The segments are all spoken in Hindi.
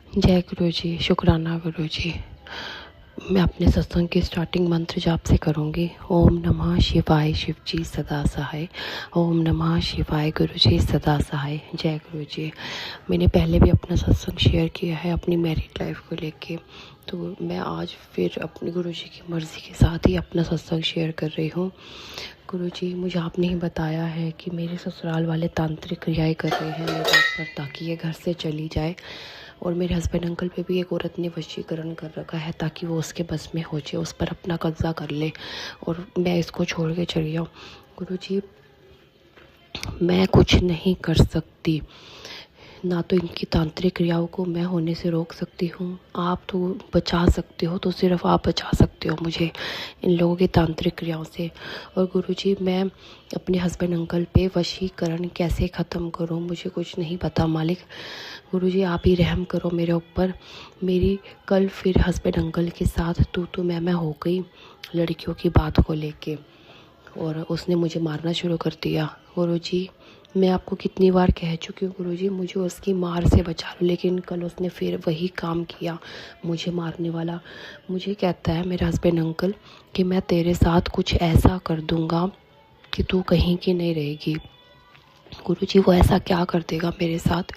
जय गुरु जी। शुक्राना गुरु जी। मैं अपने सत्संग की स्टार्टिंग मंत्र जाप से करूँगी। ओम नमः शिवाय, शिव जी सदा सहाय। ओम नमः शिवाय, गुरु जी सदा सहाय। जय गुरु जी। मैंने पहले भी अपना सत्संग शेयर किया है अपनी मैरिड लाइफ को लेके, तो मैं आज फिर अपने गुरु जी की मर्ज़ी के साथ ही अपना सत्संग शेयर कर रही हूँ। गुरु जी, मुझे आपने ही बताया है कि मेरे ससुराल वाले तांत्रिक क्रियाएं कर रहे हैं मेरे ऊपर ताकि ये घर से चली जाए, और मेरे हस्बैंड अंकल पे भी एक औरत ने वशीकरण कर रखा है ताकि वो उसके बस में हो जाए, उस पर अपना कब्जा कर ले और मैं इसको छोड़ के चली जाऊँ। गुरु जी, मैं कुछ नहीं कर सकती, ना तो इनकी तांत्रिक क्रियाओं को मैं होने से रोक सकती हूँ। आप तो बचा सकते हो, तो सिर्फ आप बचा सकते हो मुझे इन लोगों की तांत्रिक क्रियाओं से। और गुरुजी, मैं अपने हस्बैंड अंकल पे वशीकरण कैसे ख़त्म करूँ, मुझे कुछ नहीं पता मालिक। गुरुजी, आप ही रहम करो मेरे ऊपर। मेरी कल फिर हस्बैंड अंकल के साथ तू मैं हो गई लड़कियों की बात को लेके, और उसने मुझे मारना शुरू कर दिया। गुरुजी, मैं आपको कितनी बार कह चुकी हूँ गुरुजी, मुझे उसकी मार से बचा लो, लेकिन कल उसने फिर वही काम किया, मुझे मारने वाला। मुझे कहता है मेरा हस्बैंड अंकल कि मैं तेरे साथ कुछ ऐसा कर दूँगा कि तू कहीं की नहीं रहेगी। गुरुजी, वो ऐसा क्या कर देगा मेरे साथ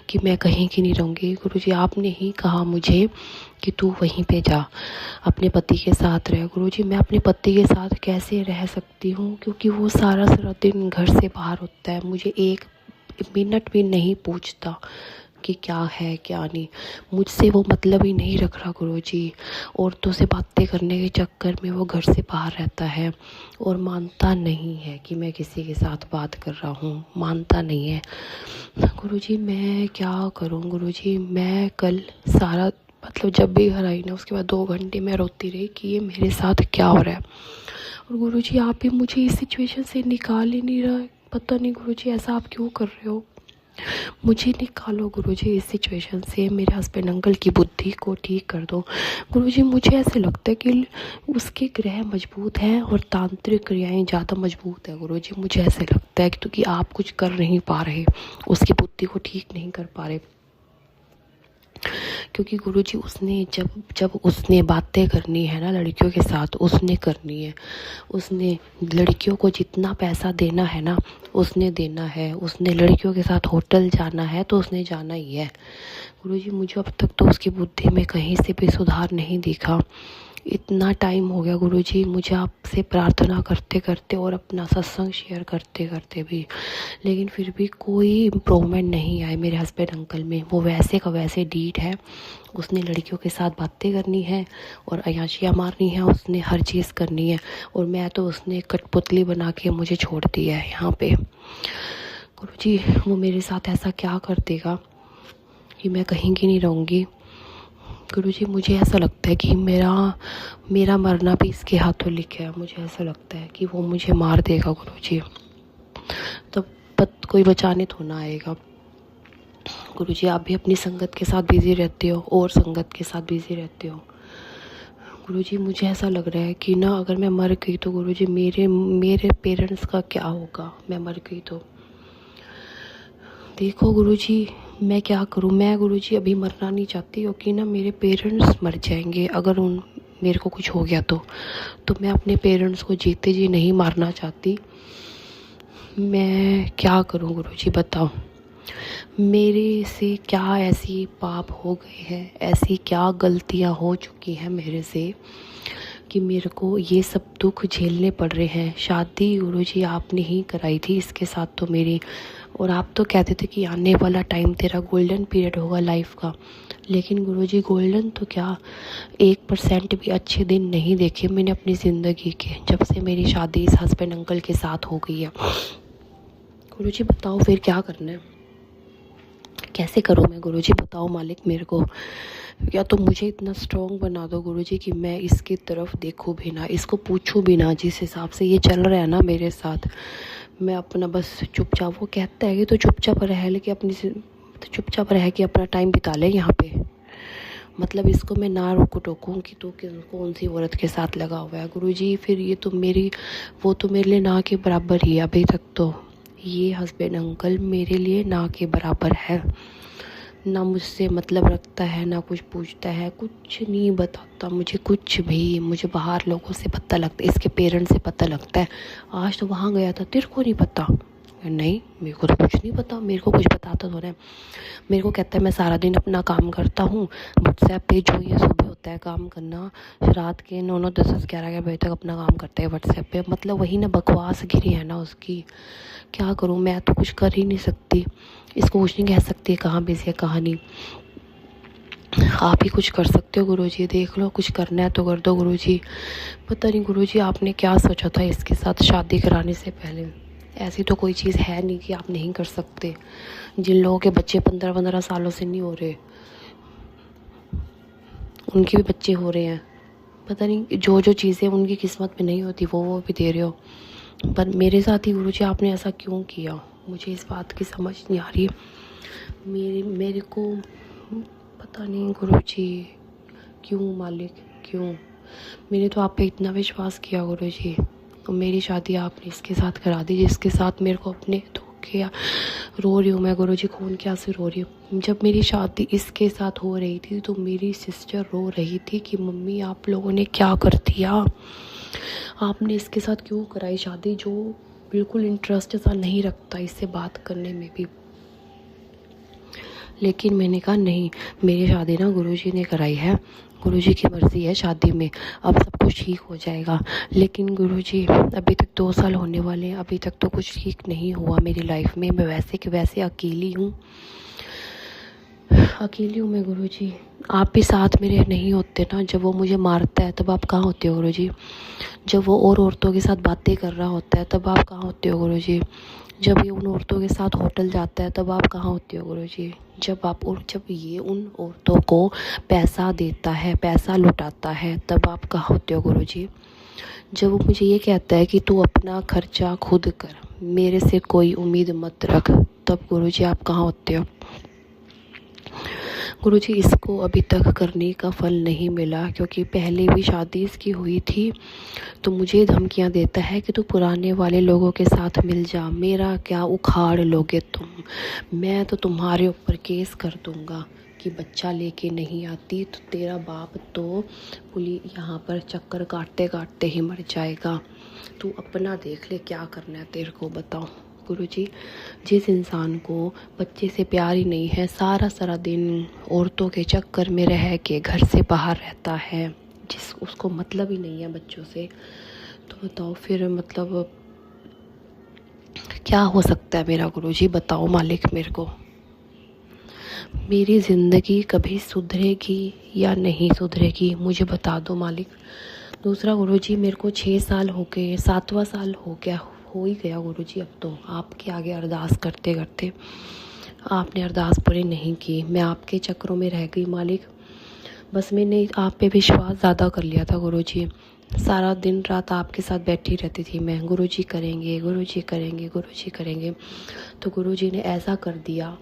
कि मैं कहीं की नहीं रहूँगी। गुरुजी, आपने ही कहा मुझे कि तू वहीं पे जा, अपने पति के साथ रह। गुरुजी, मैं अपने पति के साथ कैसे रह सकती हूँ, क्योंकि वो सारा सारा दिन घर से बाहर होता है, मुझे एक मिनट भी नहीं पूछता कि क्या है क्या नहीं। मुझसे वो मतलब ही नहीं रख रहा गुरुजी। औरतों से बातें करने के चक्कर में वो घर से बाहर रहता है और मानता नहीं है कि मैं किसी के साथ बात कर रहा हूँ, मानता नहीं है। गुरुजी, मैं क्या करूँ गुरुजी। मैं कल सारा मतलब जब भी घर आई ना, उसके बाद 2 घंटे मैं रोती रही कि ये मेरे साथ क्या हो रहा है। और गुरुजी, आप भी मुझे इस सिचुएशन से निकाल ही नहीं रहा। पता नहीं गुरुजी, ऐसा आप क्यों कर रहे हो। मुझे निकालो गुरुजी इस सिचुएशन से, मेरे हस्बैंड अंकल की बुद्धि को ठीक कर दो। गुरुजी, मुझे ऐसे लगता है कि उसके ग्रह मजबूत हैं और तांत्रिक क्रियाएं ज़्यादा मजबूत है। गुरुजी, मुझे ऐसे लगता है क्योंकि आप कुछ कर नहीं पा रहे, उसकी बुद्धि को ठीक नहीं कर पा रहे। क्योंकि गुरुजी, उसने जब उसने बातें करनी है ना लड़कियों के साथ, उसने करनी है। उसने लड़कियों को जितना पैसा देना है ना, उसने देना है। उसने लड़कियों के साथ होटल जाना है तो उसने जाना ही है। गुरुजी, मुझे अब तक तो उसकी बुद्धि में कहीं से भी सुधार नहीं दिखा। इतना टाइम हो गया गुरुजी मुझे आपसे प्रार्थना करते करते और अपना सत्संग शेयर करते करते भी, लेकिन फिर भी कोई इम्प्रूवमेंट नहीं आए मेरे हस्बैंड अंकल में। वो वैसे का वैसे डीट है। उसने लड़कियों के साथ बातें करनी है और अयाशियाँ मारनी है, उसने हर चीज़ करनी है, और मैं तो उसने कठपुतली बना के मुझे छोड़ दिया है यहाँ पे। गुरुजी, वो मेरे साथ ऐसा क्या कर देगा कि मैं कहीं की नहीं रहूँगी। गुरुजी, मुझे ऐसा लगता है कि मेरा मरना भी इसके हाथों लिखा है। मुझे ऐसा लगता है कि वो मुझे मार देगा गुरुजी, तब कोई बचाने तो ना आएगा। गुरुजी, आप भी अपनी संगत के साथ बिज़ी रहते हो और संगत के साथ बिज़ी रहते हो। गुरुजी, मुझे ऐसा लग रहा है कि ना अगर मैं मर गई तो गुरुजी मेरे पेरेंट्स का क्या होगा, मैं मर गई तो। देखो गुरुजी, मैं क्या करूं। मैं गुरुजी अभी मरना नहीं चाहती, क्योंकि ना मेरे पेरेंट्स मर जाएंगे अगर मेरे को कुछ हो गया तो मैं अपने पेरेंट्स को जीते जी नहीं मारना चाहती। मैं क्या करूं गुरुजी, बताओ। मेरे से क्या ऐसी पाप हो गए हैं, ऐसी क्या गलतियां हो चुकी हैं मेरे से कि मेरे को ये सब दुख झेलने पड़ रहे हैं। शादी गुरुजी आपने ही कराई थी इसके साथ तो मेरी, और आप तो कहते थे कि आने वाला टाइम तेरा गोल्डन पीरियड होगा लाइफ का। लेकिन गुरुजी, गोल्डन तो क्या, 1% भी अच्छे दिन नहीं देखे मैंने अपनी ज़िंदगी के, जब से मेरी शादी इस हस्बैंड अंकल के साथ हो गई है। गुरुजी, बताओ फिर क्या करना है, कैसे करूँ मैं गुरुजी, बताओ मालिक मेरे को। या तो मुझे इतना स्ट्रॉन्ग बना दो गुरुजी कि मैं इसकी तरफ देखूँ भी ना, इसको पूछूँ भी ना। जिस हिसाब से ये चल रहा है ना मेरे साथ, मैं अपना बस चुपचाप, वो कहता है कि तो चुपचाप रह के अपना टाइम बिता ले यहाँ पे। मतलब इसको मैं ना रोकू टोकूँ कि तो कौन सी औरत के साथ लगा हुआ है। गुरुजी, फिर ये तो वो तो मेरे लिए ना के बराबर ही है अभी तक तो। ये हस्बैंड अंकल मेरे लिए ना के बराबर है। ना मुझसे मतलब रखता है, ना कुछ पूछता है, कुछ नहीं बताता मुझे कुछ भी। मुझे बाहर लोगों से पता लगता है, इसके पेरेंट्स से पता लगता है। आज तो वहाँ गया था, तेरे को नहीं पता? नहीं, मेरे को तो कुछ नहीं पता, मेरे को कुछ बताता तो है। मेरे को कहता है मैं सारा दिन अपना काम करता हूँ व्हाट्सएप पे, जो ये सुबह होता है काम करना, रात के 9 10 11 बजे तक अपना काम करता है व्हाट्सएप पे। मतलब वही ना बकवास गिरी है ना उसकी। क्या करूँ, मैं तो कुछ कर ही नहीं सकती, इसको कुछ नहीं कह सकती कहाँ बिजी है कहाँ नहीं। आप ही कुछ कर सकते हो गुरुजी, देख लो, कुछ करना है तो कर दो गुरुजी। पता नहीं गुरुजी आपने क्या सोचा था इसके साथ शादी कराने से पहले। ऐसी तो कोई चीज़ है नहीं कि आप नहीं कर सकते। जिन लोगों के बच्चे 15-15 सालों से नहीं हो रहे, उनके भी बच्चे हो रहे हैं। पता नहीं जो जो चीज़ें उनकी किस्मत में नहीं होती वो भी दे रहे हो। पर मेरे साथ ही गुरुजी आपने ऐसा क्यों किया, मुझे इस बात की समझ नहीं आ रही। मेरे को पता नहीं गुरुजी क्यों, मालिक क्यों। मैंने तो आप पे इतना विश्वास किया गुरुजी, तो मेरी शादी आपने इसके साथ करा दी जिसके साथ मेरे को अपने धोखे। रो रही हूँ मैं गुरुजी, खून क्या से रो रही हूँ। जब मेरी शादी इसके साथ हो रही थी तो मेरी सिस्टर रो रही थी कि मम्मी आप लोगों ने क्या कर दिया, आपने इसके साथ क्यों कराई शादी, जो बिल्कुल इंटरेस्ट सा नहीं रखता इससे बात करने में भी। लेकिन मैंने कहा नहीं, मेरी शादी ना गुरुजी ने कराई है, गुरुजी की मर्ज़ी है शादी में, अब सब कुछ ठीक हो जाएगा। लेकिन गुरुजी अभी तक 2 साल होने वाले हैं, अभी तक तो कुछ ठीक नहीं हुआ मेरी लाइफ में। मैं वैसे कि वैसे अकेली हूँ मैं गुरुजी। आप भी साथ मेरे नहीं होते ना, जब वो मुझे मारता है तब आप कहाँ होते हो गुरुजी? जब वो और औरतों के साथ बातें कर रहा होता है तब आप कहाँ होते हो गुरुजी? जब ये उन औरतों के साथ होटल जाता है तब आप कहाँ होते हो गुरुजी? जब ये उन औरतों को पैसा देता है, पैसा लुटाता है, तब आप कहाँ होते हो गुरुजी? जब वो मुझे ये कहता है कि तू अपना खर्चा खुद कर, मेरे से कोई उम्मीद मत रख, तब गुरुजी आप कहाँ होते हो? गुरुजी इसको अभी तक करने का फल नहीं मिला, क्योंकि पहले भी शादी इसकी हुई थी तो मुझे धमकियां देता है कि तू पुराने वाले लोगों के साथ मिल जा, मेरा क्या उखाड़ लोगे तुम, मैं तो तुम्हारे ऊपर केस कर दूंगा कि बच्चा लेके नहीं आती तो तेरा बाप तो पुलिस यहाँ पर चक्कर काटते काटते ही मर जाएगा। तू अपना देख ले क्या करना है तेरे को, बताओ गुरुजी। जिस इंसान को बच्चे से प्यार ही नहीं है, सारा दिन औरतों के चक्कर में रह के घर से बाहर रहता है, उसको मतलब ही नहीं है बच्चों से, तो बताओ फिर मतलब क्या हो सकता है मेरा गुरुजी? बताओ मालिक मेरे को, मेरी ज़िंदगी कभी सुधरेगी या नहीं सुधरेगी, मुझे बता दो मालिक। दूसरा गुरुजी, मेरे को 6 साल हो गए, 7वां साल हो ही गया गुरुजी। अब तो आपके आगे अरदास करते करते आपने अरदास पूरी नहीं की, मैं आपके चक्रों में रह गई मालिक। बस मैंने आप पे विश्वास ज़्यादा कर लिया था गुरुजी, सारा दिन रात आपके साथ बैठी रहती थी मैं, गुरुजी करेंगे गुरुजी करेंगे गुरुजी करेंगे। तो गुरुजी ने ऐसा कर दिया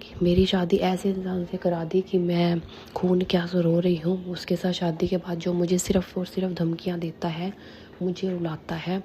कि मेरी शादी ऐसे इंसान से करा दी कि मैं खून क्या से रो रही हूँ। उसके साथ शादी के बाद जो मुझे सिर्फ़ और सिर्फ धमकियाँ देता है, मुझे रुलाता है,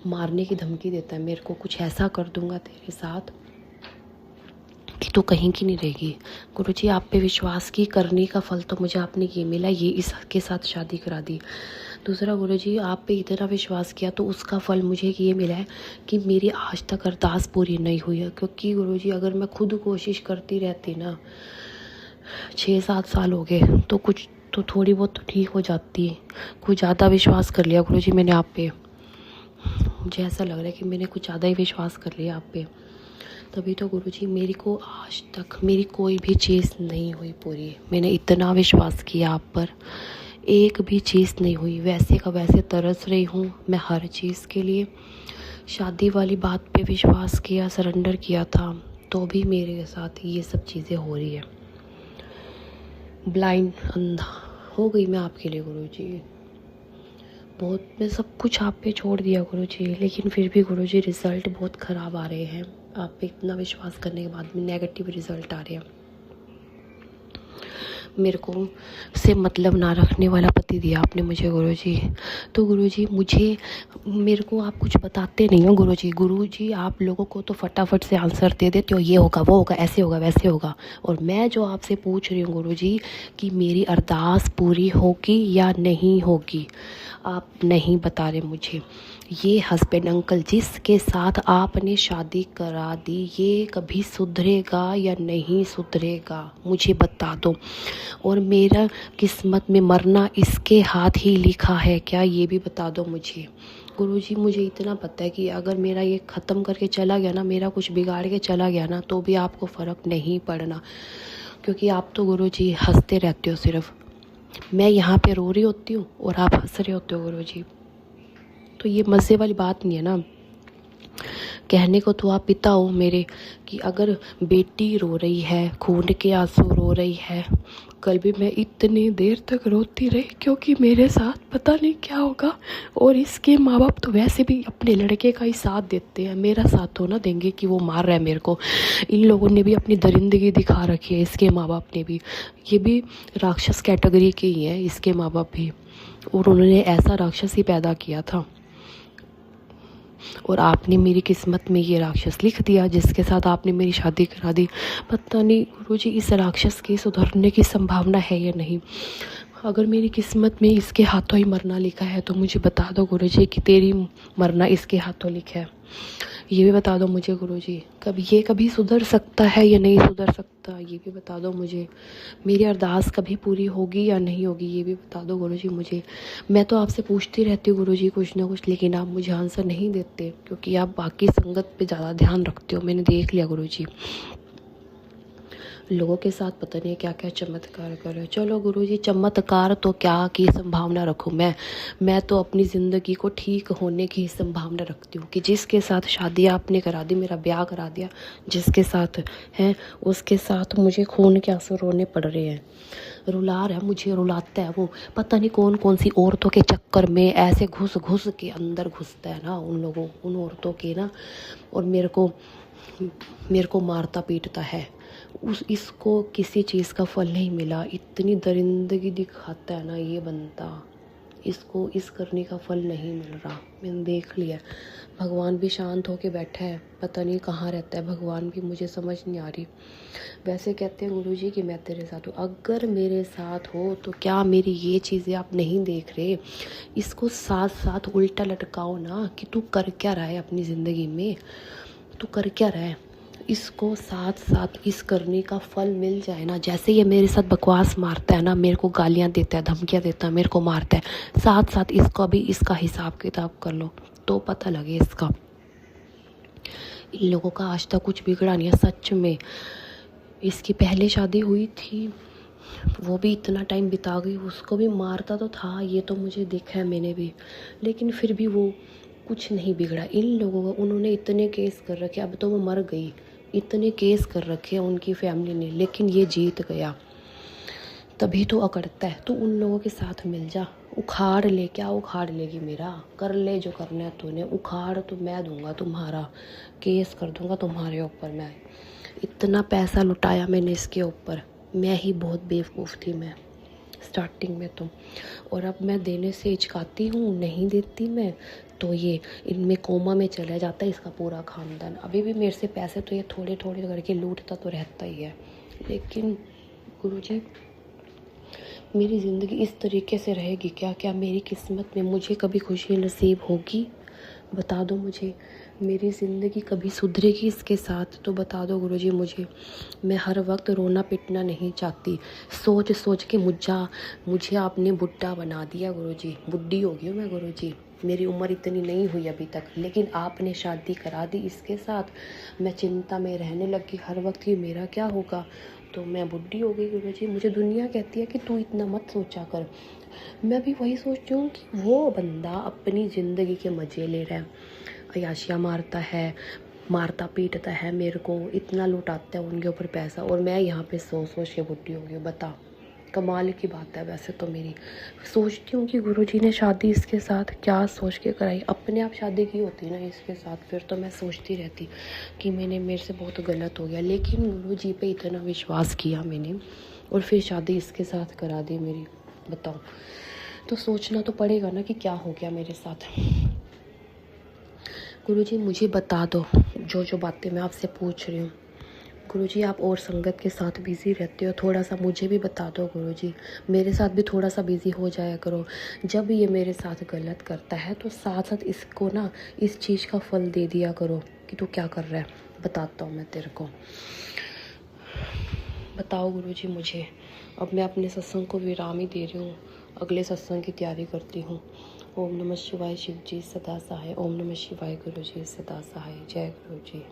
मारने की धमकी देता है, मेरे को कुछ ऐसा कर दूंगा तेरे साथ कि तू कहीं की नहीं रहेगी। गुरुजी आप पे विश्वास की करने का फल तो मुझे आपने ये मिला, ये इसके साथ शादी करा दी। दूसरा गुरुजी आप पे इतना विश्वास किया तो उसका फल मुझे ये मिला है कि मेरी आज तक अरदास पूरी नहीं हुई है। क्योंकि गुरुजी अगर मैं खुद कोशिश करती रहती ना, 6-7 साल हो गए तो कुछ तो थोड़ी बहुत तो ठीक हो जाती। कुछ ज़्यादा विश्वास कर लिया गुरुजी मैंने आप पे, मुझे ऐसा लग रहा है कि मैंने कुछ ज़्यादा ही विश्वास कर लिया आप पे। तभी तो गुरुजी मेरी को आज तक मेरी कोई भी चीज़ नहीं हुई पूरी। मैंने इतना विश्वास किया आप पर, एक भी चीज़ नहीं हुई। वैसे का वैसे तरस रही हूँ मैं हर चीज़ के लिए। शादी वाली बात पे विश्वास किया, सरेंडर किया था, तो भी मेरे साथ ये सब चीज़ें हो रही है। ब्लाइंड, अंधा हो गई मैं आपके लिए गुरुजी। बहुत मैं सब कुछ आप पे छोड़ दिया गुरुजी, लेकिन फिर भी गुरुजी रिज़ल्ट बहुत ख़राब आ रहे हैं। आप पे इतना विश्वास करने के बाद भी नेगेटिव रिज़ल्ट आ रहे हैं। मेरे को से मतलब ना रखने वाला पति दिया आपने मुझे गुरुजी। तो गुरुजी मेरे को आप कुछ बताते नहीं हो गुरुजी आप लोगों को तो फटाफट से आंसर दे देते हो, ये होगा वो होगा ऐसे होगा वैसे होगा। और मैं जो आपसे पूछ रही हूँ गुरुजी कि मेरी अरदास पूरी होगी या नहीं होगी, आप नहीं बता रहे मुझे। ये हस्बैंड अंकल जिसके साथ आपने शादी करा दी, ये कभी सुधरेगा या नहीं सुधरेगा, मुझे बता दो। और मेरा किस्मत में मरना इसके हाथ ही लिखा है क्या, ये भी बता दो मुझे। गुरुजी मुझे इतना पता है कि अगर मेरा ये ख़त्म करके चला गया ना, मेरा कुछ बिगाड़ के चला गया ना, तो भी आपको फ़र्क नहीं पड़ना, क्योंकि आप तो गुरुजी हंसते रहते हो सिर्फ। मैं यहाँ पे रो रही होती हूँ और आप हंस रहे होते हो गुरुजी, तो ये मज़े वाली बात नहीं है ना। कहने को तो आप पिता हो मेरे कि अगर बेटी रो रही है, खून के आंसू रो रही है, कल भी मैं इतनी देर तक रोती रही क्योंकि मेरे साथ पता नहीं क्या होगा। और इसके माँ बाप तो वैसे भी अपने लड़के का ही साथ देते हैं, मेरा साथ तो ना देंगे कि वो मार रहा है मेरे को। इन लोगों ने भी अपनी दरिंदगी दिखा रखी है, इसके माँ बाप ने भी। ये भी राक्षस कैटेगरी के ही हैं इसके माँ बाप भी, और उन्होंने ऐसा राक्षस ही पैदा किया था। और आपने मेरी किस्मत में ये राक्षस लिख दिया जिसके साथ आपने मेरी शादी करा दी। पता नहीं गुरुजी इस राक्षस के सुधरने की संभावना है या नहीं। अगर मेरी किस्मत में इसके हाथों ही मरना लिखा है तो मुझे बता दो गुरुजी कि तेरी मरना इसके हाथों लिखा है, ये भी बता दो मुझे गुरुजी। कभी सुधर सकता है या नहीं सुधर सकता, ये भी बता दो मुझे। मेरी अरदास कभी पूरी होगी या नहीं होगी, ये भी बता दो गुरुजी मुझे। मैं तो आपसे पूछती रहती हूँ गुरुजी कुछ ना कुछ, लेकिन आप मुझे आंसर नहीं देते क्योंकि आप बाकी संगत पे ज़्यादा ध्यान रखते हो, मैंने देख लिया गुरुजी। लोगों के साथ पता नहीं क्या क्या चमत्कार कर रहे हो। चलो गुरुजी चमत्कार तो क्या की संभावना रखूँ मैं तो अपनी ज़िंदगी को ठीक होने की संभावना रखती हूँ कि जिसके साथ शादी आपने करा दी, मेरा ब्याह करा दिया, जिसके साथ है उसके साथ मुझे खून के आंसू रोने पड़ रहे हैं। रुला रहा है मुझे, रुलाता है वो, पता नहीं कौन कौन सी औरतों के चक्कर में ऐसे घुस घुस के अंदर घुसता है ना उन औरतों के ना, और मेरे को मारता पीटता है। इसको किसी चीज़ का फल नहीं मिला, इतनी दरिंदगी दिखाता है ना ये बंदा, इसको इस करने का फल नहीं मिल रहा। मैंने देख लिया, भगवान भी शांत होके बैठा है, पता नहीं कहाँ रहता है भगवान भी, मुझे समझ नहीं आ रही। वैसे कहते हैं गुरुजी कि मैं तेरे साथ हूँ, अगर मेरे साथ हो तो क्या मेरी ये चीज़ें आप नहीं देख रहे। इसको साथ साथ उल्टा लटकाओ ना कि तू कर क्या रहा है अपनी ज़िंदगी में, तू कर क्या रहा है। इसको साथ साथ इस करने का फल मिल जाए ना। जैसे ये मेरे साथ बकवास मारता है ना, मेरे को गालियाँ देता है, धमकियाँ देता है, मेरे को मारता है, साथ साथ इसका भी इसका हिसाब किताब कर लो तो पता लगे इसका। इन लोगों का आज तक कुछ बिगड़ा नहीं है सच में। इसकी पहले शादी हुई थी, वो भी इतना टाइम बिता गई, उसको भी मारता तो था, ये तो मुझे देखा है मैंने भी, लेकिन फिर भी वो कुछ नहीं बिगड़ा। इन लोगों का उन्होंने इतने केस कर रखे, अब तो वो मर गई, इतने केस कर रखे हैं उनकी फैमिली ने, लेकिन ये जीत गया, तभी तो अकड़ता है। तो उन लोगों के साथ मिल जा, उखाड़ ले, क्या उखाड़ लेगी मेरा, कर ले जो करना है तूने, उखाड़ तो मैं दूंगा तुम्हारा, केस कर दूंगा तुम्हारे ऊपर। मैं इतना पैसा लुटाया मैंने इसके ऊपर, मैं ही बहुत बेवकूफ़ थी मैं स्टार्टिंग में तो, और अब मैं देने से हिचकाती हूँ, नहीं देती मैं तो ये इनमें कोमा में चला जाता है इसका पूरा खानदान। अभी भी मेरे से पैसे तो ये थोड़े थोड़े करके लूटता तो रहता ही है, लेकिन गुरुजी मेरी ज़िंदगी इस तरीके से रहेगी क्या, क्या मेरी किस्मत में मुझे कभी खुशी नसीब होगी, बता दो मुझे। मेरी ज़िंदगी कभी सुधरेगी इसके साथ तो बता दो गुरुजी मुझे। मैं हर वक्त रोना पिटना नहीं चाहती, सोच सोच के मुझे आपने बुढ़ा बना दिया गुरुजी, बुढ़ी हो गई हूँ मैं गुरुजी। मेरी उम्र इतनी नहीं हुई अभी तक, लेकिन आपने शादी करा दी इसके साथ, मैं चिंता में रहने लगी हर वक्त कि मेरा क्या होगा, तो मैं बुढ़ी हो गई गुरुजी। मुझे दुनिया कहती है कि तू इतना मत सोचा कर, मैं भी वही सोचती हूँ कि वो बंदा अपनी ज़िंदगी के मज़े ले रहा है, अय्याशियाँ मारता है, मारता पीटता है, मेरे को इतना लुटाता है उनके ऊपर पैसा, और मैं यहाँ पे सोच के बुढ़ी हो गई। बता, कमाल की बात है। वैसे तो मेरी सोचती हूँ कि गुरुजी ने शादी इसके साथ क्या सोच के कराई, अपने आप शादी की होती ना इसके साथ, फिर तो मैं सोचती रहती कि मेरे से बहुत गलत हो गया, लेकिन गुरुजी पे इतना विश्वास किया मैंने, और फिर शादी इसके साथ करा दी मेरी, बताओ। तो सोचना तो पड़ेगा ना कि क्या हो गया मेरे साथ। गुरुजी मुझे बता दो जो जो बातें मैं आपसे पूछ रही हूँ। गुरुजी आप और संगत के साथ बिज़ी रहते हो, थोड़ा सा मुझे भी बता दो गुरुजी, मेरे साथ भी थोड़ा सा बिज़ी हो जाया करो। जब ये मेरे साथ गलत करता है तो साथ साथ इसको ना इस चीज़ का फल दे दिया करो कि तू क्या कर रहा है, बताता हूँ मैं तेरे को। बताओ गुरुजी मुझे। अब मैं अपने सत्संग को विराम ही दे रही हूँ, अगले सत्संग की तैयारी करती हूँ। ओम नमः शिवाय शिव जी सदा सहाय। ओम नमः शिवाय गुरुजी सदा सहाय। जय गुरुजी।